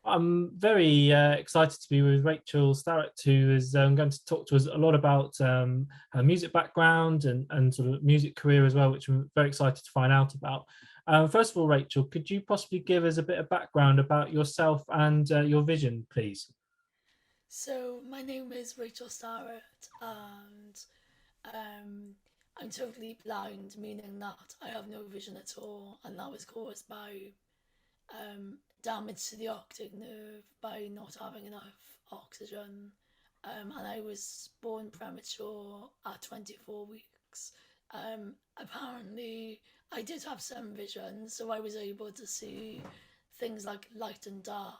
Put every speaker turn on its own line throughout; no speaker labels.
I'm very excited to be with Rachel Starritt, who is going to talk to us a lot about her music background and sort of music career as well, which I'm very excited to find out about. First of all, Rachel, could you possibly give us a bit of background about yourself and your vision, please?
So my name is Rachel Starritt, and um, I'm totally blind, meaning that I have no vision at all, and that was caused by damage to the optic nerve by not having enough oxygen. And I was born premature at 24 weeks. Apparently, I did have some vision, so I was able to see things like light and dark.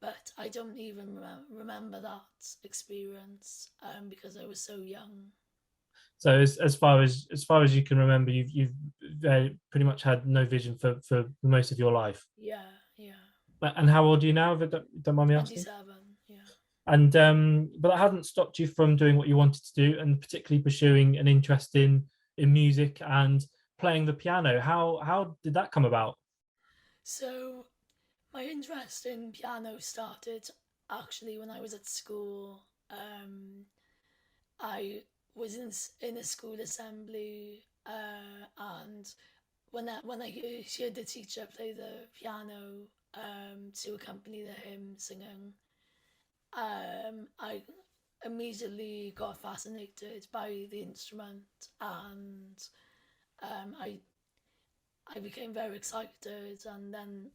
But I don't even remember that experience because I was so young.
So as far as you can remember, you've pretty much had no vision for most of your life.
Yeah, yeah.
And how old are you now? If you don't mind me asking.
27, yeah.
And but that hasn't stopped you from doing what you wanted to do, and particularly pursuing an interest in music and playing the piano. How did that come about?
So my interest in piano started actually when I was at school. I was in a school assembly, and when I heard the teacher play the piano to accompany the hymn singing, I immediately got fascinated by the instrument, and um, I I became very excited, and then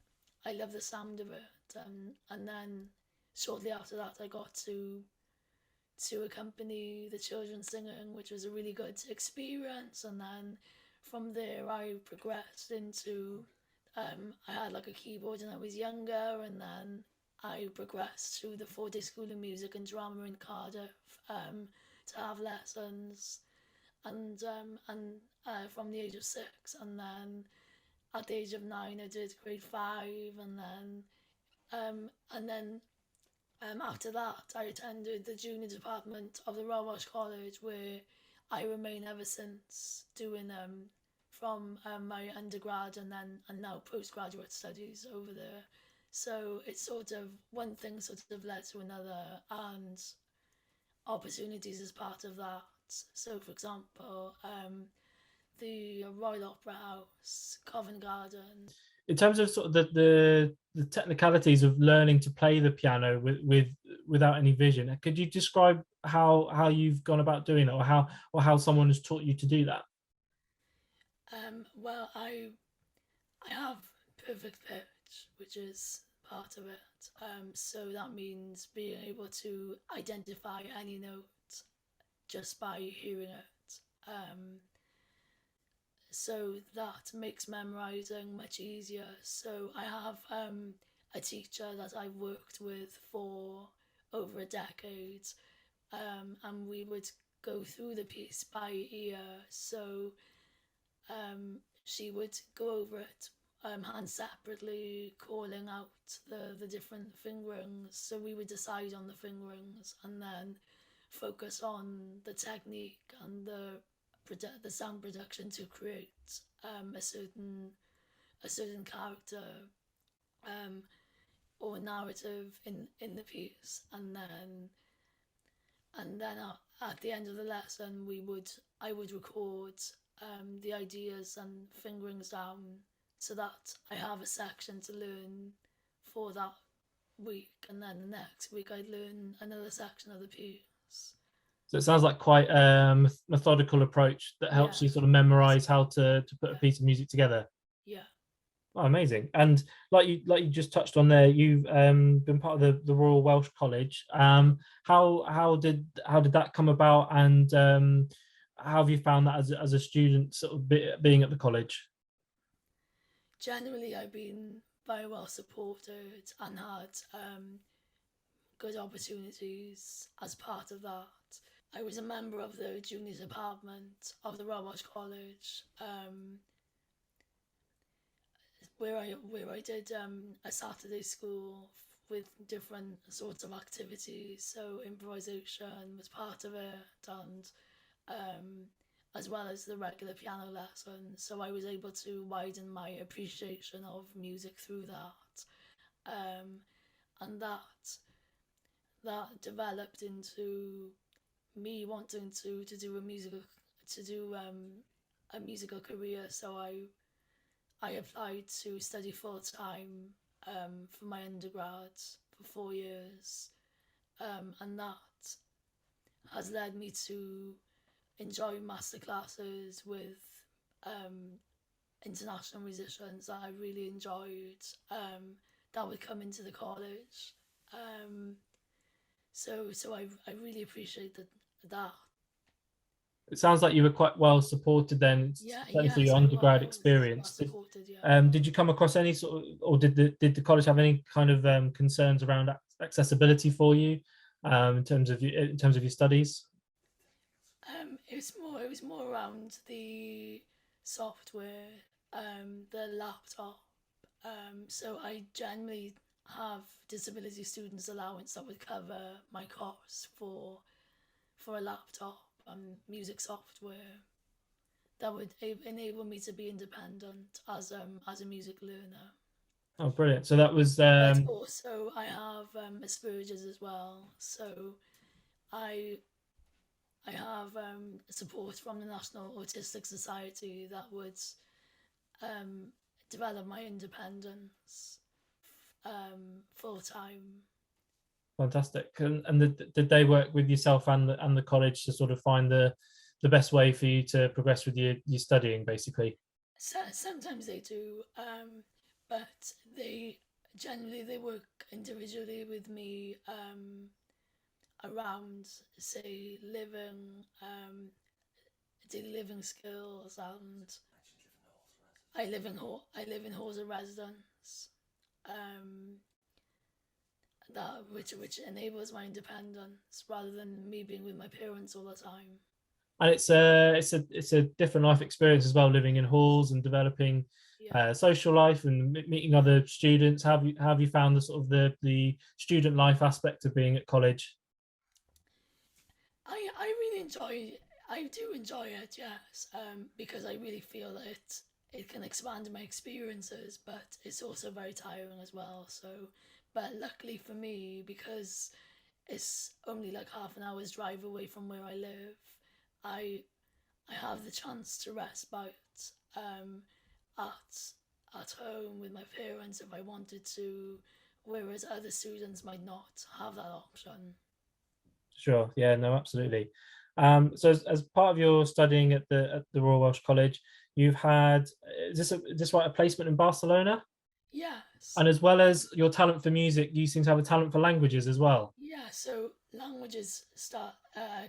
I loved the sound of it, and then shortly after that, I got to accompany the children singing, which was a really good experience. And then from there, I progressed into I had like a keyboard when I was younger, and then I progressed through the 4-day school of music and drama in Cardiff to have lessons, and from the age of 6, and then at the age of 9, I did grade 5, and then after that, I attended the junior department of the Royal Welsh College, where I remain ever since, doing from my undergrad and now postgraduate studies over there. So it's sort of one thing sort of led to another, and opportunities as part of that. So, for example, the Royal Opera House, Covent Garden.
In terms of sort of the technicalities of learning to play the piano without any vision, could you describe how you've gone about doing it, or how someone has taught you to do that?
Well, I have perfect pitch, which is part of it. So that means being able to identify any note just by hearing it. So that makes memorizing much easier. So I have a teacher that I've worked with for over a decade, and we would go through the piece by ear. So she would go over it hand separately, calling out the different fingerings. So we would decide on the fingerings and then focus on the technique and the sound production to create a certain character um, or narrative in the piece, and then at the end of the lesson I would record the ideas and fingerings down so that I have a section to learn for that week, and then the next week I'd learn another section of the piece.
So it sounds like quite a methodical approach that
Yeah,
helps you sort of memorize how to put a
yeah,
piece of music together.
yeah.
Oh, amazing! And like you just touched on there, you've been part of the Royal Welsh College. How did that come about, and how have you found that as a student, sort of being at the college?
Generally, I've been very well supported and had good opportunities as part of that. I was a member of the junior department of the Royal Welsh College, where I did a Saturday school with different sorts of activities. So improvisation was part of it, and um, as well as the regular piano lessons. So I was able to widen my appreciation of music through that. and that developed into me wanting to do a musical career. So I applied to study full time for my undergrad for 4 years, and that has led me to enjoy masterclasses with um, international musicians that I really enjoyed, that would come into the college. Um, so I really appreciate that.
It sounds like you were quite well supported then,
Yeah,
certainly for
yes,
your
I
undergrad
was well
experience.
supported. Yeah.
Did you come across any sort of, or did the college have any kind of concerns around accessibility for you, in terms of your studies?
It was more around the software, the laptop. So I generally have disability students allowance that would cover my costs for a laptop and music software that would enable me to be independent as a music learner.
Oh, brilliant! So that was
But also I have Asperger's as well, so I I have support from the National Autistic Society that would um, develop my independence full time.
fantastic. And did they work with yourself and the college to sort of find the best way for you to progress with your studying, basically?
So, sometimes they do, but they work individually with me around, say, daily living skills, and I live in halls of residence, um, that which enables my independence rather than me being with my parents all the time.
And it's a different life experience as well, living in halls and developing
Yeah,
social life and meeting other students. Have you found the sort of the student life aspect of being at college?
I really enjoy. I do enjoy it, yes, because I really feel that it can expand my experiences, but it's also very tiring as well. So, but luckily for me, because it's only like half an hour's drive away from where I live, I I have the chance to rest about um, at home with my parents if I wanted to, whereas other students might not have that option.
Sure. Yeah. No. Absolutely. So as part of your studying at the Royal Welsh College, you've had is this right, a placement in Barcelona?
Yes.
And as well as your talent for music, you seem to have a talent for languages as well.
Yeah, so languages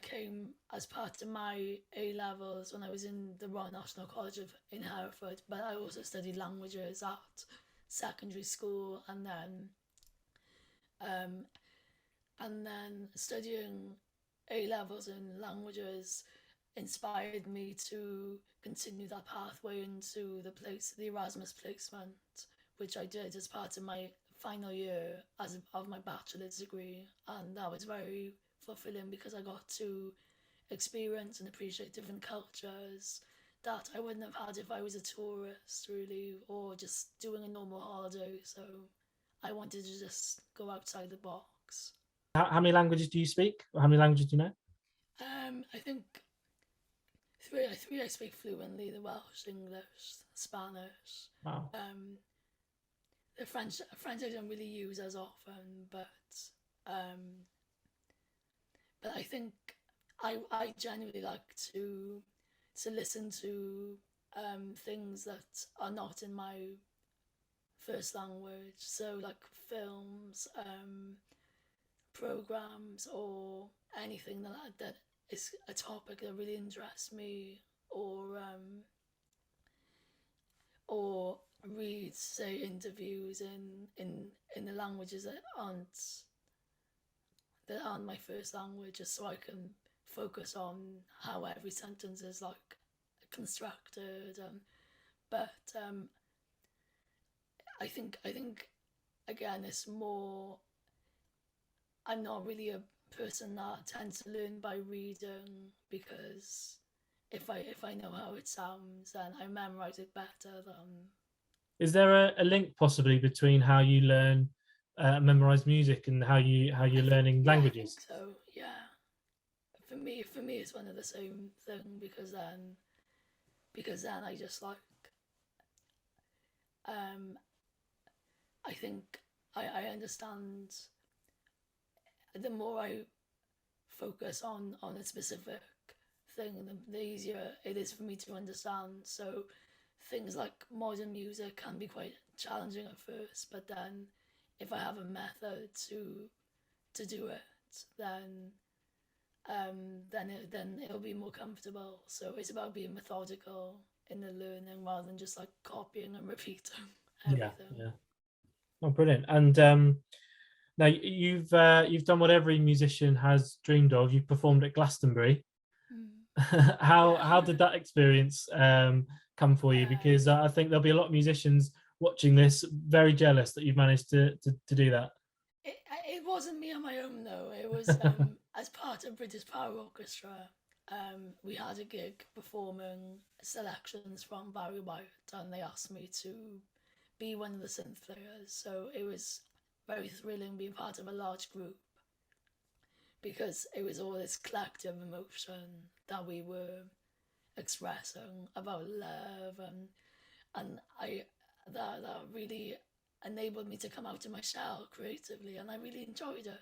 came as part of my A levels when I was in the Royal National College in Hereford, but I also studied languages at secondary school, um, and then studying A levels in languages inspired me to continue that pathway into the Erasmus placement, which I did as part of my final year of my bachelor's degree, and that was very fulfilling because I got to experience and appreciate different cultures that I wouldn't have had if I was a tourist, really, or just doing a normal holiday. So I wanted to just go outside the box.
How many languages do you speak? Or how many languages do you know?
I think three I speak fluently: the Welsh, English, Spanish.
Wow.
Um, the French I don't really use as often, um, but I think I genuinely like to listen to things that are not in my first language. So like films, programs, or anything that is a topic that really interests me, or read, say, interviews in the languages that aren't my first language, just so I can focus on how every sentence is like constructed. But I think again, it's more. I'm not really a person that tends to learn by reading, because if I know how it sounds, then I memorize it better than.
Is there a link possibly between how you learn memorize music and how you're learning
Yeah, I
languages?
think so. Yeah, for me, it's one of the same thing because then I just like um, I think I understand the more I focus on a specific thing, the easier it is for me to understand. So things like modern music can be quite challenging at first, but then if I have a method to do it, then it'll be more comfortable. So it's about being methodical in the learning rather than just like copying and repeating
Yeah,
everything.
yeah. Oh, brilliant. And now you've done what every musician has dreamed of. You've performed at Glastonbury.
Mm.
How
Yeah.
did that experience come for you? Because I think there'll be a lot of musicians watching this very jealous that you've managed to do that.
It wasn't me on my own though. It was as part of British Power Orchestra. We had a gig performing selections from Barry White, and they asked me to be one of the synth players. So it was very thrilling being part of a large group because it was all this collective emotion that we were expressing about love and I that really enabled me to come out of my shell creatively, and I really enjoyed it.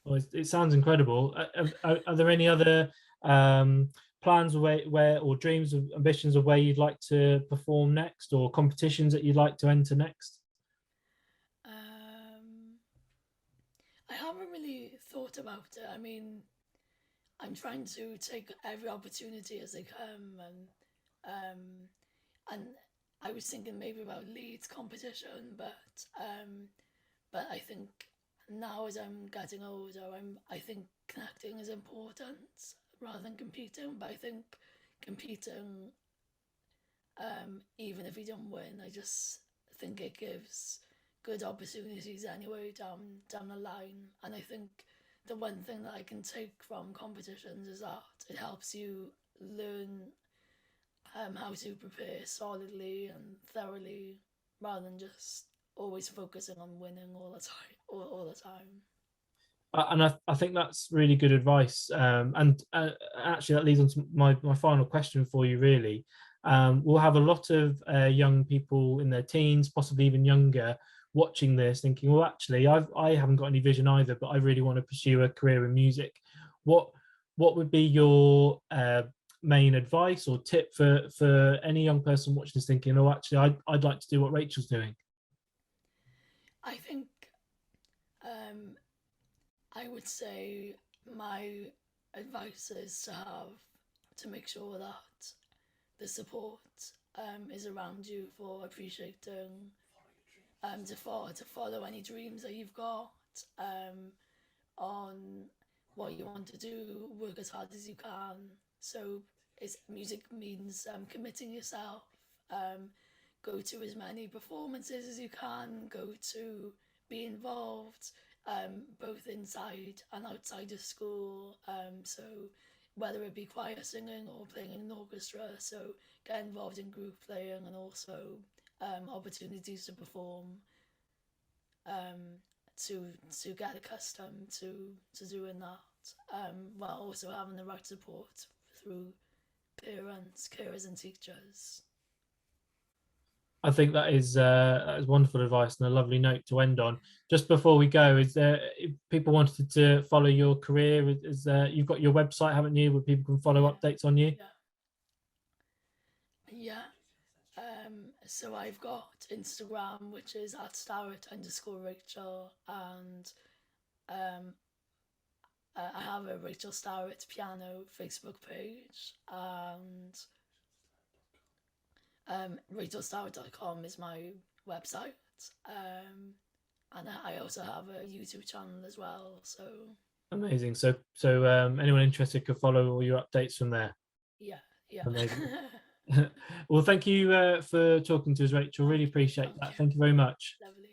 Well, it sounds incredible. Are there any other um, plans where or dreams or ambitions of where you'd like to perform next, or competitions that you'd like to enter next?
um, I haven't really thought about it. I mean, I'm trying to take every opportunity as they come, um, and I was thinking maybe about Leeds competition, but I think now as I'm getting older, I think connecting is important rather than competing. But I think competing, even if you don't win, I just think it gives good opportunities anyway down the line. And I think the one thing that I can take from competitions is that it helps you learn how to prepare solidly and thoroughly rather than just always focusing on winning all the time. All the time.
And I think that's really good advice. And actually, that leads on to my final question for you, really. We'll have a lot of young people in their teens, possibly even younger, watching this, thinking, well, actually, I haven't got any vision either, but I really want to pursue a career in music. What what would be your main advice or tip for any young person watching this, thinking, oh, actually, I'd like to do what Rachel's doing?
I think um, I would say my advice is to make sure that the support is around you for appreciating to follow any dreams that you've got on what you want to do, work as hard as you can. So it's music means committing yourself, um, go to as many performances as you can, go to be involved both inside and outside of school. So whether it be choir singing or playing in an orchestra, so get involved in group playing and also opportunities to perform um, to get accustomed to doing that, while also having the right support through parents, carers, and teachers.
I think that is wonderful advice and a lovely note to end on. Just before we go, is there, if people wanted to follow your career, is there, you've got your website, haven't you, where people can follow
Yeah,
updates on you?
yeah, yeah. So I've got Instagram, which is at Starritt_Rachel, and um, I have a Rachel Starritt piano Facebook page, and rachelstarritt.com is my website. Um, and I also have a YouTube channel as well. So
Amazing. So anyone interested could follow all your updates from there.
yeah, yeah.
Amazing. Well, thank you for talking to us, Rachel. Really appreciate
Thank
that.
you.
Thank you very much.
Lovely.